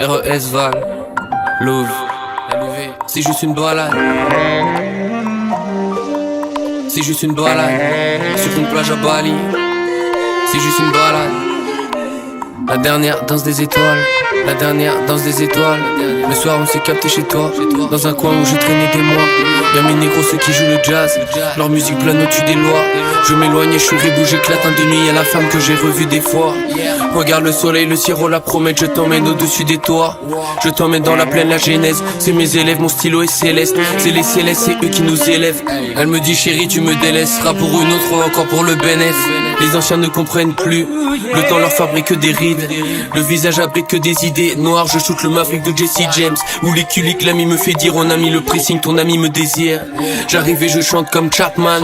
RES Val, Love, c'est juste une balade. C'est juste une balade sur une plage à Bali. C'est juste une balade. La dernière danse des étoiles. La dernière danse des étoiles. Le soir on s'est capté chez toi, dans un coin où j'ai traîné des mois. Y'a mes négros ceux qui jouent le jazz. Leur musique plane au-dessus des lois. Je m'éloigne et je suis rebou, j'éclate un demi. Y'a la femme que j'ai revue des fois. Regarde le soleil, le sirop, la promette. Je t'emmène au-dessus des toits. Je t'emmène dans la plaine, la genèse. C'est mes élèves, mon stylo est céleste. C'est les célestes, c'est eux qui nous élèvent. Elle me dit chérie tu me délaisseras pour une autre, encore pour le bénéf. Les anciens ne comprennent plus. Le temps leur fabrique des rides. Le visage abrite que des idées noires. Je shoot le Maverick de Jesse James. Ou les culiques, l'ami me fait dire on a mis le pressing, ton ami me désire. J'arrive et je chante comme Chapman,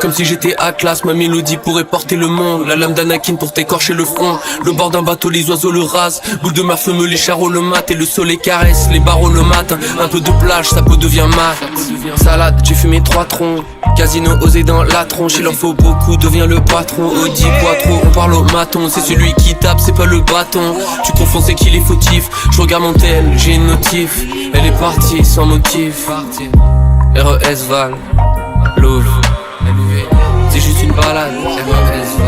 comme si j'étais Atlas. Ma mélodie pourrait porter le monde. La lame d'Anakin pour t'écorcher le front. Le bord d'un bateau, les oiseaux le rasent. Boule de ma me les charros le mat. Et le soleil caresse les barreaux le matin. Un peu de plage, sa peau devient mat. Salade, j'ai fumé 3 troncs. Casino osé dans la tronche. Il en faut beaucoup, deviens le patron. Audi Quattro, on parle au maton. C'est celui qui tape, c'est pas le bâton. Tu confonds, c'est qu'il est fautif. Je regarde mon tel, j'ai une notif. Elle est partie sans motif. RES Val, Love, c'est juste une balade.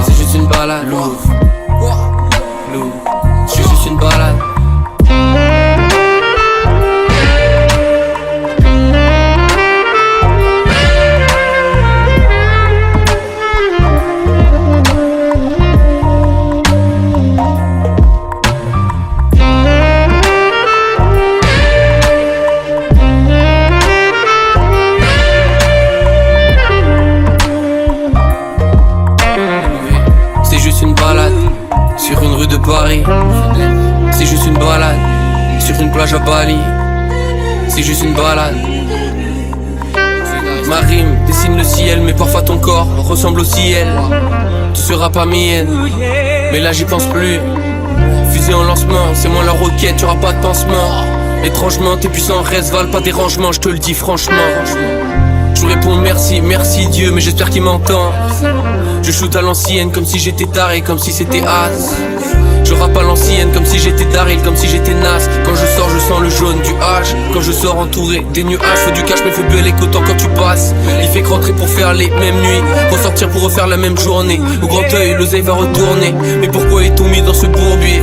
C'est juste une balade. Love, c'est juste une balade. Sur une rue de Paris. C'est juste une balade. Sur une plage à Bali. C'est juste une balade. Ma rime dessine le ciel, mais parfois ton corps ressemble au ciel. Tu seras pas mienne, mais là j'y pense plus. Fusée en lancement, c'est moi la roquette, y'aura pas de pansement. Étrangement, t'es puissant, reste Val, pas dérangement, je te le dis franchement. Je réponds merci, merci Dieu, mais j'espère qu'il m'entend. Je shoot à l'ancienne comme si j'étais taré, comme si c'était as. Je rappe à l'ancienne comme si j'étais Daryl, comme si j'étais Nas. Quand je sors je sens le jaune du H. Quand je sors entouré des nuages, faut du cash mais fais bel écho quand tu passes. Il fait que rentrer pour faire les mêmes nuits, ressortir pour refaire la même journée. Au grand œil l'oseille va retourner. Mais pourquoi est-on mis dans ce bourbier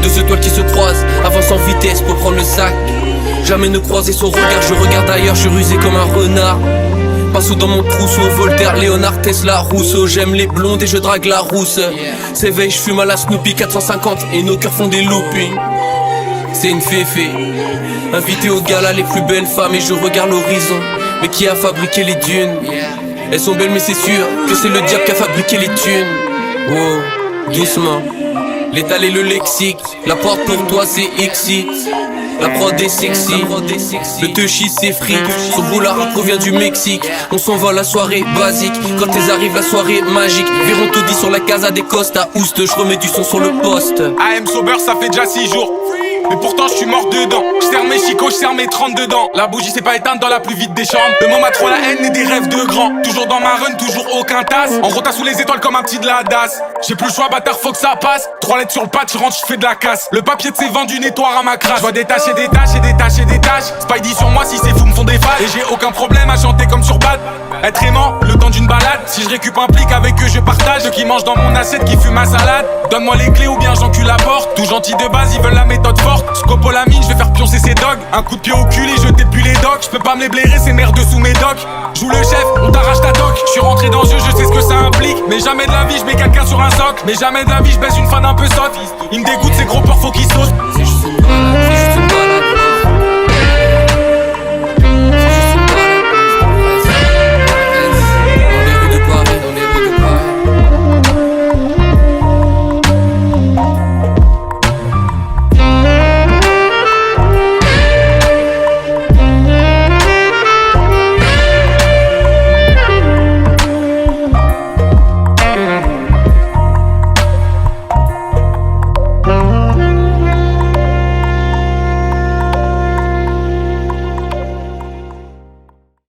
de ce toile qui se croise, avance en vitesse pour prendre le sac. Jamais ne croiser son regard, je regarde ailleurs, je suis rusé comme un renard. Passe dans mon trousseau, Voltaire, Léonard, Tesla, Rousseau. J'aime les blondes et je drague la rousse. S'éveille, je fume à la Snoopy 450 et nos cœurs font des loopings. C'est une féfé, invité au gala les plus belles femmes et je regarde l'horizon. Mais qui a fabriqué les dunes? Elles sont belles mais c'est sûr que c'est le diable qui a fabriqué les thunes. Wow, doucement, l'étal et le lexique. La porte pour toi c'est exit. La prod est sexy, le touchy c'est fric. Son boulard provient du Mexique. On s'en va la soirée basique. Quand elles arrivent la soirée magique. Verront tout dit sur la Casa des Costa. Ouste, je remets du son sur le poste. AM sober ça fait déjà 6 jours. Mais pourtant je suis mort dedans. Je serre mes chicots, je serre mes 30 dedans. La bougie s'est pas éteinte dans la plus vite des chambres. Le moment a trop la haine et des rêves de grands. Toujours dans ma run, toujours aucun tasse. En rota sous les étoiles comme un petit de la DAS. J'ai plus le choix, bâtard, faut que ça passe. 3 lettres sur le patch, je rentre, je fais de la casse. Le papier de ses vendu nettoie à ma crasse. Je vois des taches et des taches et des taches et des taches. Spidey sur moi si c'est fou me font des phases. Et j'ai aucun problème à chanter comme sur Bad. Être aimant, le temps d'une balade. Si je récup un plic avec eux je partage. Ceux qui mangent dans mon assiette, qui fument ma salade. Donne-moi les clés ou bien j'encule la porte. Tout gentil de base, ils veulent la méthode forte. Scopolamine, je vais faire pioncer ces dogs. Un coup de pied au cul et jeter depuis les docks. Je peux pas me les blairer, c'est merde sous mes docks. Joue le chef, on t'arrache ta doc. Je suis rentré dans le jeu, je sais ce que ça implique. Mais jamais de la vie, je mets quelqu'un sur un socle. Mais jamais de la vie, je baisse une fan un peu sotte. Il me dégoûte, ces gros porcs faut qu'ils sautent. C'est juste une balade.